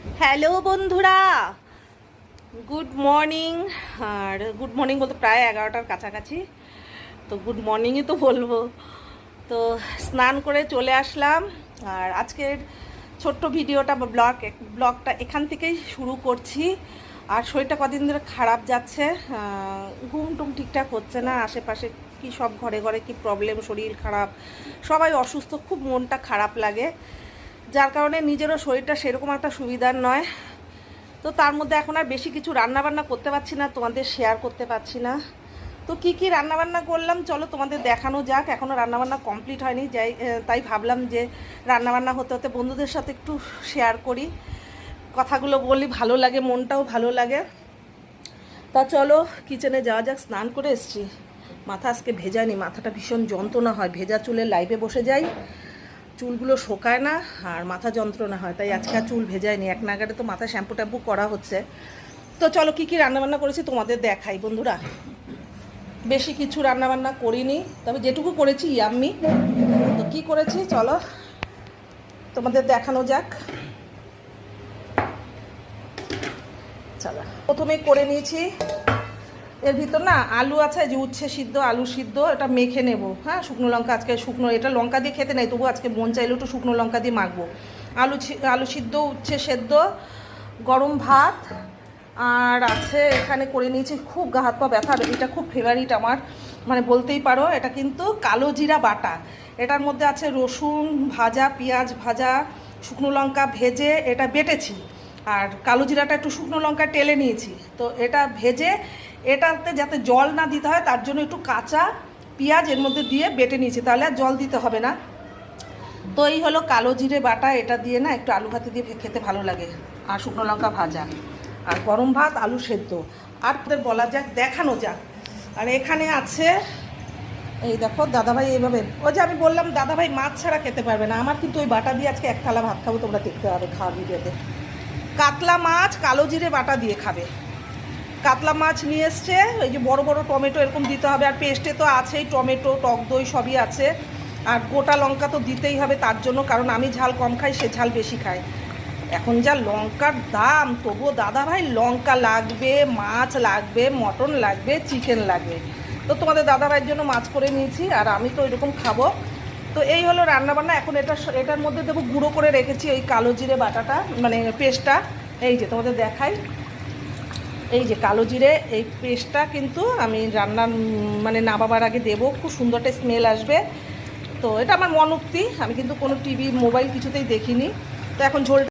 Hello বন্ধুরা, good morning. আর good morning বলতে প্রায় 11টার কাছাকাছি, তো গুড মর্নিংই তো বলবো। তো স্নান করে চলে আসলাম। আর আজকের ছোট্ট ভিডিওটা বা ব্লগটা এখান থেকেই শুরু করছি। আর শরীরটা কদিন ধরে খারাপ যাচ্ছে, ঘুম টুম ঠিকঠাক হচ্ছে না, আশেপাশে কি সব ঘরে ঘরে কি প্রবলেম, শরীর খারাপ, সবাই অসুস্থ, খুব মনটা খারাপ লাগে, যার কারণে নিজেরও শরীরটা সেরকম একটা সুবিধার নয়। তো তার মধ্যে এখন আর বেশি কিছু রান্নাবান্না করতে পারছি না, তোমাদের শেয়ার করতে পারছি না। তো কি কি রান্নাবান্না করলাম চলো তোমাদের দেখানো যাক। এখনও রান্নাবান্না কমপ্লিট হয়নি, তাই ভাবলাম যে রান্নাবান্না হতে হতে বন্ধুদের সাথে একটু শেয়ার করি, কথাগুলো বলি, ভালো লাগে, মনটাও ভালো লাগে। তা চলো কিচেনে যাওয়া যাক। স্নান করে এসছি, মাথা আজকে ভেজায়নি, মাথাটা ভীষণ যন্ত্রণা হয়, ভেজা চুলে লাইভে বসে যাই, চুলগুলো শোকায় না আর মাথা যন্ত্রণা হয়, তাই আজকে আর চুল ভেজায়নি। এক নাগারে তো মাথা শ্যাম্পু ট্যাম্পু করা হচ্ছে। তো চলো কী কী রান্নাবান্না করেছি তোমাদের দেখাই বন্ধুরা। বেশি কিছু রান্নাবান্না করিনি, তবে যেটুকু করেছি ইয়াম্মি। তো কী করেছি চলো তোমাদের দেখানো যাক। চলো প্রথমে করে নিয়েছি, এর ভিতর না আলু আছে, যে উচ্ছে সিদ্ধ, আলু সিদ্ধ, এটা মেখে নেব। হ্যাঁ, শুকনো লঙ্কা, আজকে শুকনো, এটা লঙ্কা দিয়ে খেতে নেই, তবু আজকে মন চাইলে একটু শুকনো লঙ্কা দিয়ে মাখবো। আলু সিদ্ধ, উচ্ছে সেদ্ধ, গরম ভাত, আর আছে এখানে করে নিয়েছি, খুব গা হাত পা ব্যথা, এটা খুব ফেভারিট আমার, মানে বলতেই পারো। এটা কিন্তু কালো জিরা বাটা, এটার মধ্যে আছে রসুন ভাজা, পেঁয়াজ ভাজা, শুকনো লঙ্কা ভেজে এটা বেটেছি, আর কালো জিরাটা একটু শুকনো লঙ্কা টেলে নিয়েছি। তো এটা ভেজে এটাতে যাতে জল না দিতে হয় তার জন্য একটু কাঁচা পেঁয়াজ এর মধ্যে দিয়ে বেটে নিয়েছি, তাহলে আর জল দিতে হবে না। তো এই হলো কালো জিরে বাটা, এটা দিয়ে না একটু আলু ভাতে দিয়ে খেতে ভালো লাগে, আর শুকনো লঙ্কা ভাজা, আর গরম ভাত, আলু সেদ্ধ। আর তোদের বলা যাক, দেখানো যাক। আর এখানে আছে, এই দেখো দাদাভাই এইভাবে, ওই যে আমি বললাম দাদাভাই মাছ ছাড়া খেতে পারবে না, আমার কিন্তু ওই বাটা দিয়ে আজকে এক থালা ভাত খাবো, তোমরা দেখতে পাবে খাওয়ার ভিডিওতে। কাতলা মাছ কালো জিরে বাটা দিয়ে খাবে। কাতলা মাছ নিয়ে এসছে, এই যে বড় বড় টমেটো এরকম দিতে হবে, আর পেস্টে তো আছেই টমেটো, টক দই সবই আছে, আর গোটা লঙ্কা তো দিতেই হবে তার জন্য, কারণ আমি ঝাল কম খাই, সে ঝাল বেশি খায়। এখন যা লঙ্কার দাম, তবুও দাদা ভাই লঙ্কা লাগবে, মাছ লাগবে, মটন লাগবে, চিকেন লাগবে। তো তোমাদের দাদা ভাইয়ের জন্য মাছ করে নিয়েছি, আর আমি তো এরকম খাবো। তো এই হলো রান্নাবান্না। এখন এটার মধ্যে দেবো, গুঁড়ো করে রেখেছি ওই কালো জিরে বাটাটা, মানে পেস্টটা, এই যে তোমাদের দেখাই, এই যে কালো জিরে, এই পেস্টটা কিন্তু আমি রান্নার মানে নামাবার আগে দেবো, খুব সুন্দর একটা স্মেল আসবে। তো এটা আমার মনোক্তি, আমি কিন্তু কোনো টিভি মোবাইল কিছুতেই দেখিনি। তো এখন ঝোলটা